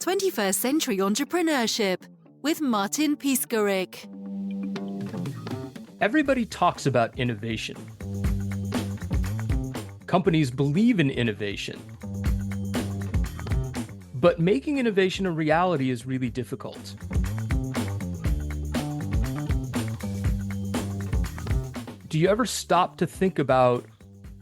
21st Century Entrepreneurship with Martin Piskarik. Everybody talks about innovation. Companies believe in innovation. But making innovation a reality is really difficult. Do you ever stop to think about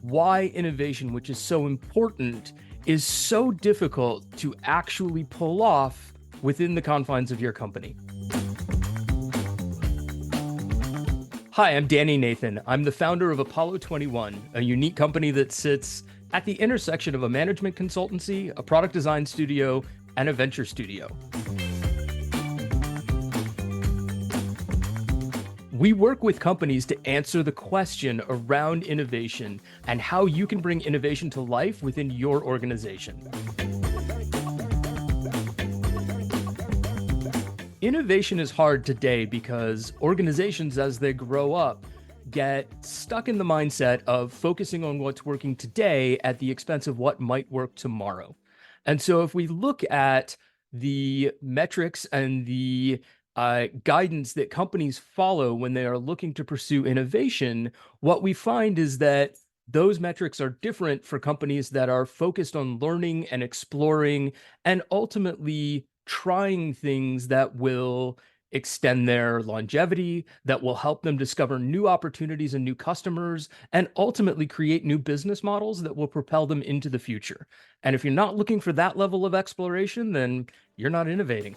why innovation, which is so important, is so difficult to actually pull off within the confines of your company? Hi, I'm Danny Nathan. I'm the founder of Apollo 21, a unique company that sits at the intersection of a management consultancy, a product design studio, and a venture studio. We work with companies to answer the question around innovation and how you can bring innovation to life within your organization. Innovation is hard today because organizations, as they grow up, get stuck in the mindset of focusing on what's working today at the expense of what might work tomorrow. And so if we look at the metrics and the guidance that companies follow when they are looking to pursue innovation, what we find is that those metrics are different for companies that are focused on learning and exploring and ultimately trying things that will extend their longevity, that will help them discover new opportunities and new customers, and ultimately create new business models that will propel them into the future. And if you're not looking for that level of exploration, then you're not innovating.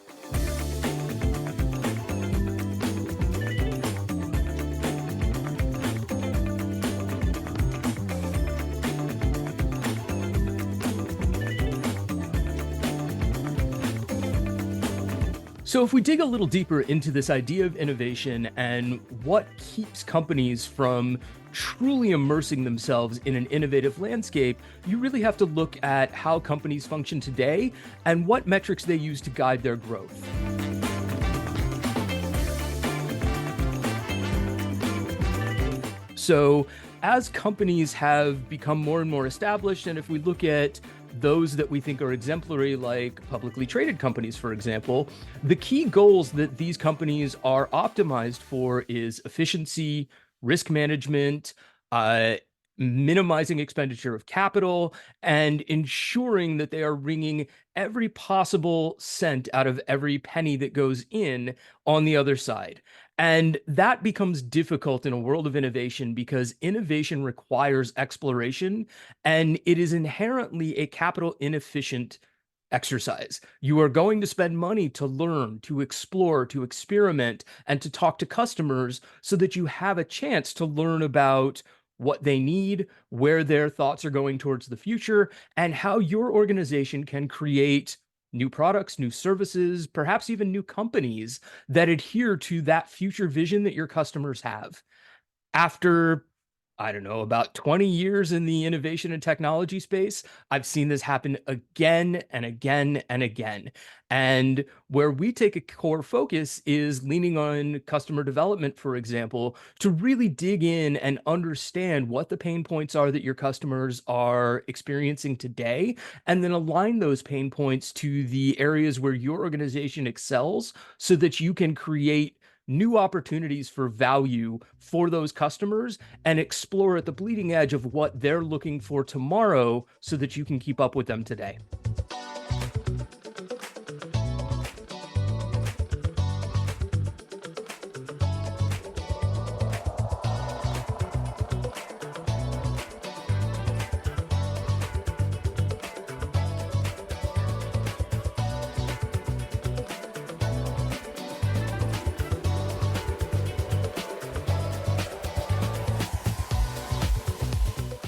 So if we dig a little deeper into this idea of innovation and what keeps companies from truly immersing themselves in an innovative landscape, you really have to look at how companies function today and what metrics they use to guide their growth. So as companies have become more and more established, and if we look at those that we think are exemplary, like publicly traded companies, for example, the key goals that these companies are optimized for is efficiency, risk management, minimizing expenditure of capital, and ensuring that they are wringing every possible cent out of every penny that goes in on the other side. And that becomes difficult in a world of innovation because innovation requires exploration, and it is inherently a capital inefficient exercise. You are going to spend money to learn, to explore, to experiment, and to talk to customers so that you have a chance to learn about what they need, where their thoughts are going towards the future, and how your organization can create new products, new services, perhaps even new companies that adhere to that future vision that your customers have. After, I don't know, about 20 years in the innovation and technology space, I've seen this happen again and again and again. And where we take a core focus is leaning on customer development, for example, to really dig in and understand what the pain points are that your customers are experiencing today, and then align those pain points to the areas where your organization excels so that you can create new opportunities for value for those customers and explore at the bleeding edge of what they're looking for tomorrow so that you can keep up with them today.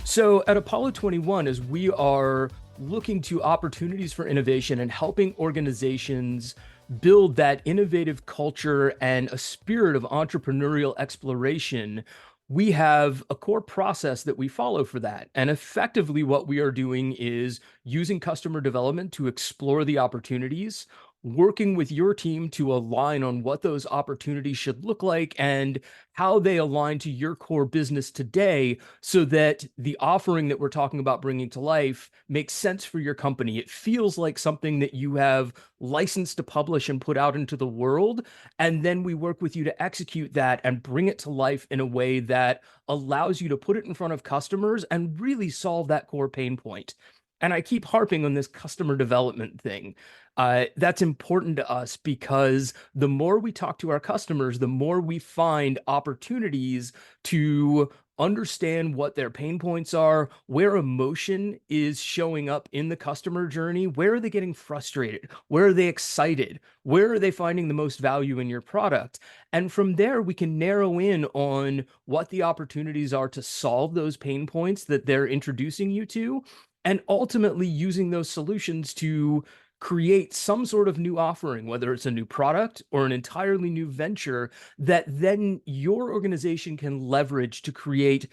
So at Apollo 21, as we are looking to opportunities for innovation and helping organizations build that innovative culture and a spirit of entrepreneurial exploration, we have a core process that we follow for that. And effectively, what we are doing is using customer development to explore the opportunities, working with your team to align on what those opportunities should look like and how they align to your core business today so that the offering that we're talking about bringing to life makes sense for your company. It feels like something that you have licensed to publish and put out into the world. And then we work with you to execute that and bring it to life in a way that allows you to put it in front of customers and really solve that core pain point. And I keep harping on this customer development thing. That's important to us because the more we talk to our customers, the more we find opportunities to understand what their pain points are, where emotion is showing up in the customer journey, where are they getting frustrated, where are they excited, where are they finding the most value in your product. And from there, we can narrow in on what the opportunities are to solve those pain points that they're introducing you to, and ultimately using those solutions to create some sort of new offering, whether it's a new product or an entirely new venture that then your organization can leverage to create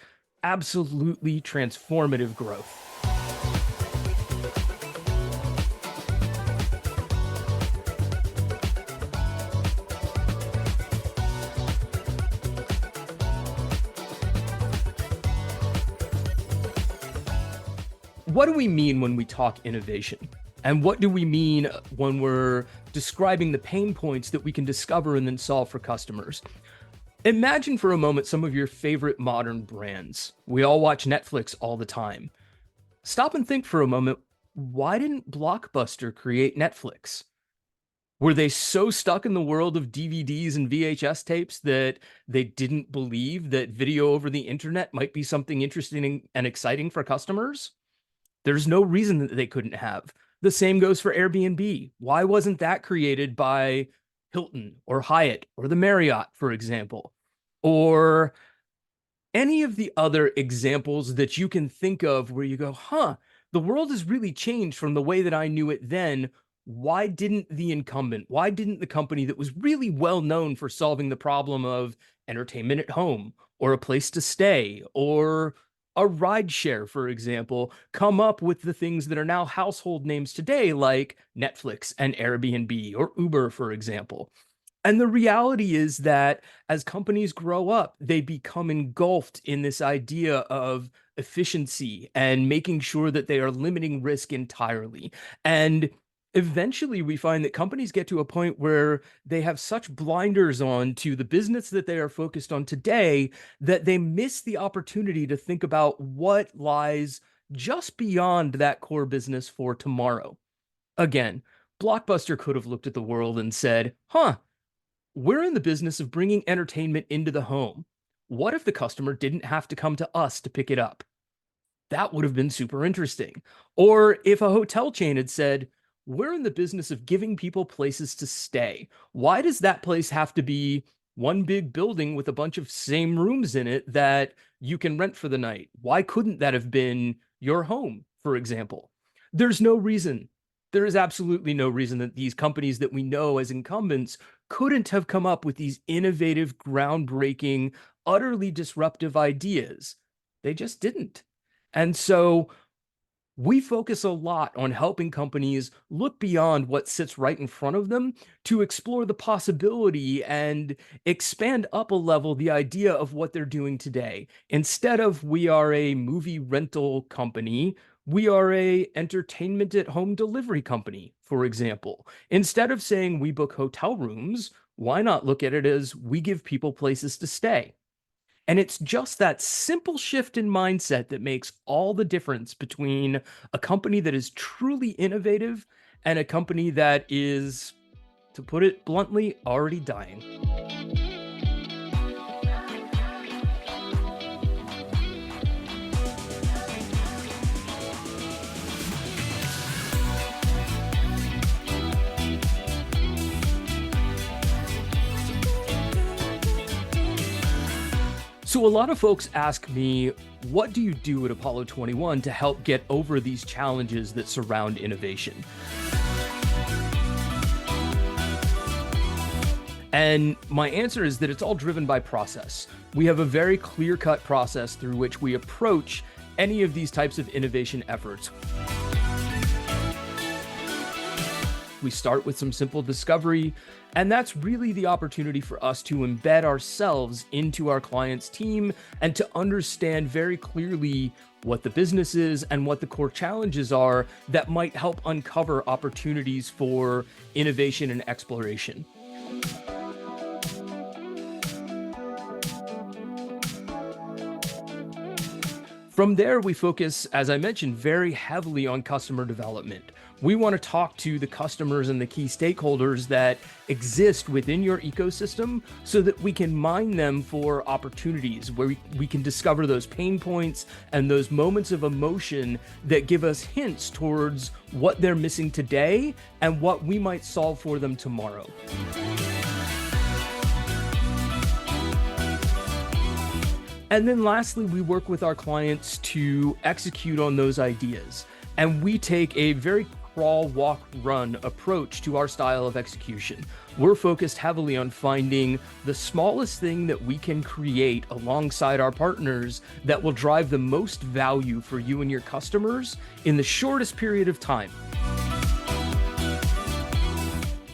absolutely transformative growth. What do we mean when we talk innovation? And what do we mean when we're describing the pain points that we can discover and then solve for customers? Imagine for a moment some of your favorite modern brands. We all watch Netflix all the time. Stop and think for a moment, why didn't Blockbuster create Netflix? Were they so stuck in the world of DVDs and VHS tapes that they didn't believe that video over the internet might be something interesting and exciting for customers? There's no reason that they couldn't have. The same goes for Airbnb. Why wasn't that created by Hilton or Hyatt or the Marriott, for example? Or any of the other examples that you can think of where you go, the world has really changed from the way that I knew it then. Why didn't the incumbent, why didn't the company that was really well known for solving the problem of entertainment at home or a place to stay or a ride share, for example, come up with the things that are now household names today, like Netflix and Airbnb or Uber, for example? And the reality is that as companies grow up, they become engulfed in this idea of efficiency and making sure that they are limiting risk entirely. And eventually we find that companies get to a point where they have such blinders on to the business that they are focused on today that they miss the opportunity to think about what lies just beyond that core business for tomorrow. Again, Blockbuster could have looked at the world and said, we're in the business of bringing entertainment into the home. What if the customer didn't have to come to us to pick it up? That would have been super interesting. Or if a hotel chain had said, we're in the business of giving people places to stay. Why does that place have to be one big building with a bunch of same rooms in it that you can rent for the night? Why couldn't that have been your home, for example? There's no reason. There is absolutely no reason that these companies that we know as incumbents couldn't have come up with these innovative, groundbreaking, utterly disruptive ideas. They just didn't. And so we focus a lot on helping companies look beyond what sits right in front of them to explore the possibility and expand up a level the idea of what they're doing today. Instead of we are a movie rental company, we are a entertainment at home delivery company, for example. Instead of saying we book hotel rooms, why not look at it as we give people places to stay? And it's just that simple shift in mindset that makes all the difference between a company that is truly innovative and a company that is, to put it bluntly, already dying. So a lot of folks ask me, what do you do at Apollo 21 to help get over these challenges that surround innovation? And my answer is that it's all driven by process. We have a very clear-cut process through which we approach any of these types of innovation efforts. We start with some simple discovery, and that's really the opportunity for us to embed ourselves into our client's team and to understand very clearly what the business is and what the core challenges are that might help uncover opportunities for innovation and exploration. From there, we focus, as I mentioned, very heavily on customer development. We want to talk to the customers and the key stakeholders that exist within your ecosystem so that we can mine them for opportunities where we can discover those pain points and those moments of emotion that give us hints towards what they're missing today and what we might solve for them tomorrow. And then lastly, we work with our clients to execute on those ideas. And we take a very crawl, walk, run approach to our style of execution. We're focused heavily on finding the smallest thing that we can create alongside our partners that will drive the most value for you and your customers in the shortest period of time.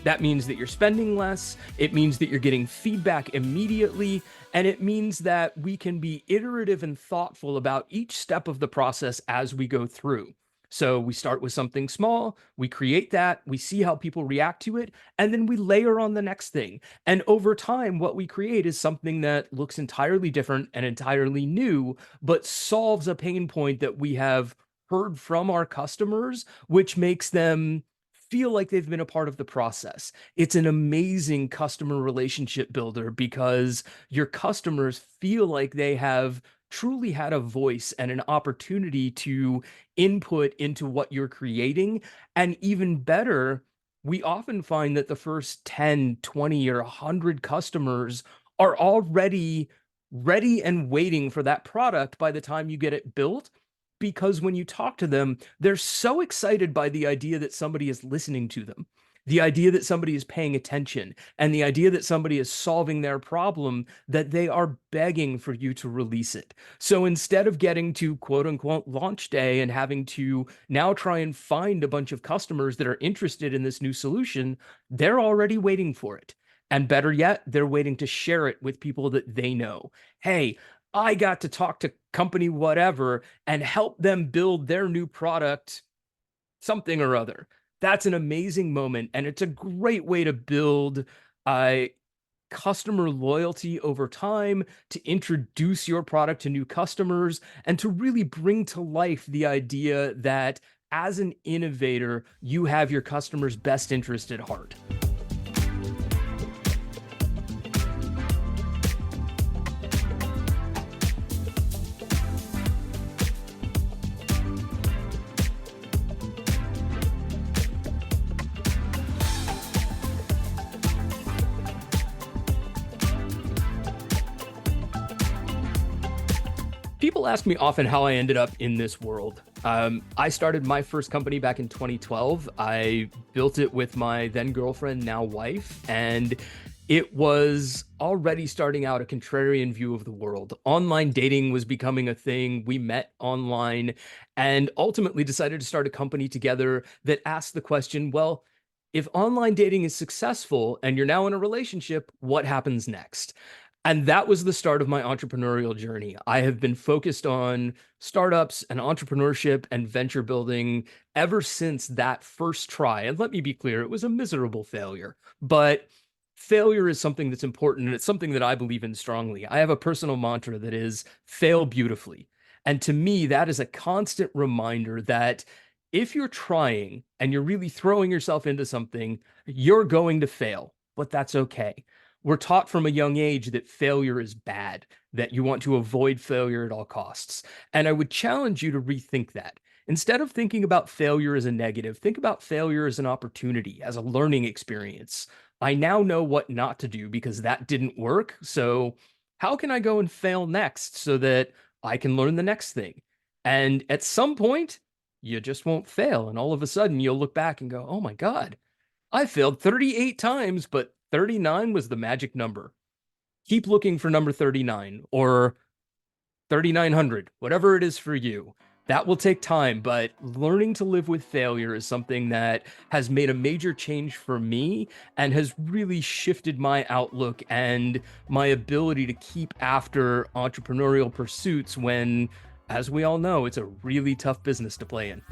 That means that you're spending less, it means that you're getting feedback immediately, and it means that we can be iterative and thoughtful about each step of the process as we go through. So we start with something small, we create that, we see how people react to it, and then we layer on the next thing. And over time, what we create is something that looks entirely different and entirely new, but solves a pain point that we have heard from our customers, which makes them feel like they've been a part of the process. It's an amazing customer relationship builder because your customers feel like they have truly had a voice and an opportunity to input into what you're creating. And even better, we often find that the first 10, 20, or 100 customers are already ready and waiting for that product by the time you get it built, because when you talk to them, they're so excited by the idea that somebody is listening to them, the idea that somebody is paying attention, and the idea that somebody is solving their problem that they are begging for you to release it. So instead of getting to quote unquote launch day and having to now try and find a bunch of customers that are interested in this new solution, they're already waiting for it. And better yet, they're waiting to share it with people that they know. Hey, I got to talk to company whatever and help them build their new product, something or other. That's an amazing moment. And it's a great way to build customer loyalty over time, to introduce your product to new customers, and to really bring to life the idea that as an innovator, you have your customer's best interest at heart. People ask me often how I ended up in this world. I started my first company back in 2012. I built it with my then girlfriend, now wife, and it was already starting out a contrarian view of the world. Online dating was becoming a thing. We met online and ultimately decided to start a company together that asked the question, well, if online dating is successful and you're now in a relationship, what happens next? And that was the start of my entrepreneurial journey. I have been focused on startups and entrepreneurship and venture building ever since that first try. And let me be clear, it was a miserable failure, but failure is something that's important. And it's something that I believe in strongly. I have a personal mantra that is fail beautifully. And to me, that is a constant reminder that if you're trying and you're really throwing yourself into something, you're going to fail, but that's okay. We're taught from a young age that failure is bad, that you want to avoid failure at all costs. And I would challenge you to rethink that. Instead of thinking about failure as a negative, think about failure as an opportunity, as a learning experience. I now know what not to do because that didn't work. So how can I go and fail next so that I can learn the next thing? And at some point, you just won't fail. And all of a sudden, you'll look back and go, oh my God, I failed 38 times, but 39 was the magic number. Keep looking for number 39 or 3,900, whatever it is for you. That will take time, but learning to live with failure is something that has made a major change for me and has really shifted my outlook and my ability to keep after entrepreneurial pursuits when, as we all know, it's a really tough business to play in.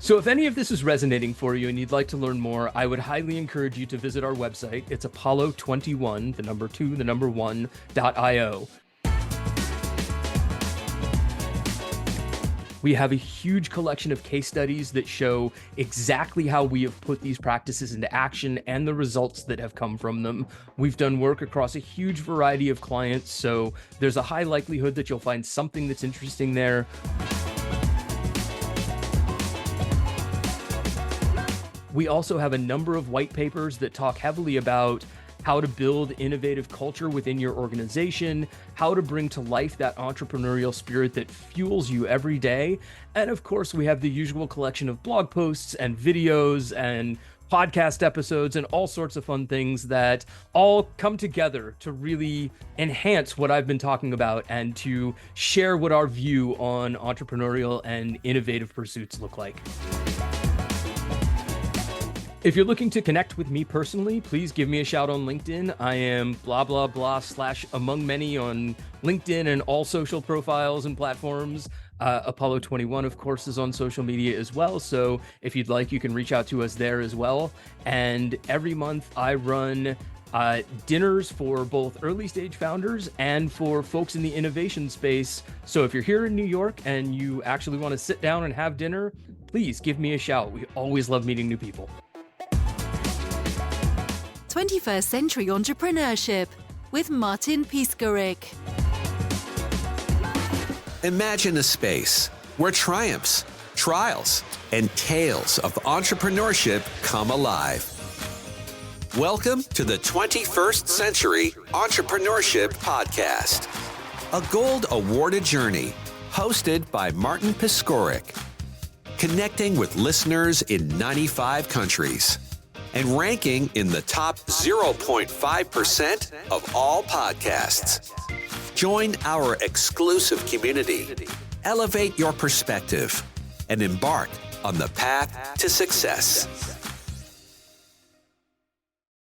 So if any of this is resonating for you and you'd like to learn more, I would highly encourage you to visit our website. It's Apollo21, the number 2, the number 1.io. We have a huge collection of case studies that show exactly how we have put these practices into action and the results that have come from them. We've done work across a huge variety of clients, so there's a high likelihood that you'll find something that's interesting there. We also have a number of white papers that talk heavily about how to build innovative culture within your organization, how to bring to life that entrepreneurial spirit that fuels you every day. And of course, we have the usual collection of blog posts and videos and podcast episodes and all sorts of fun things that all come together to really enhance what I've been talking about and to share what our view on entrepreneurial and innovative pursuits look like. If you're looking to connect with me personally, please give me a shout on LinkedIn. I am blah, blah, blah / among many on LinkedIn and all social profiles and platforms. Apollo 21, of course, is on social media as well. So if you'd like, you can reach out to us there as well. And every month I run dinners for both early stage founders and for folks in the innovation space. So if you're here in New York and you actually want to sit down and have dinner, please give me a shout. We always love meeting new people. 21st Century Entrepreneurship with Martin Piskarik. Imagine a space where triumphs, trials, and tales of entrepreneurship come alive. Welcome to the 21st Century Entrepreneurship Podcast, a gold awarded journey hosted by Martin Piskarik, connecting with listeners in 95 countries and ranking in the top 0.5% of all podcasts. Join our exclusive community, elevate your perspective, and embark on the path to success.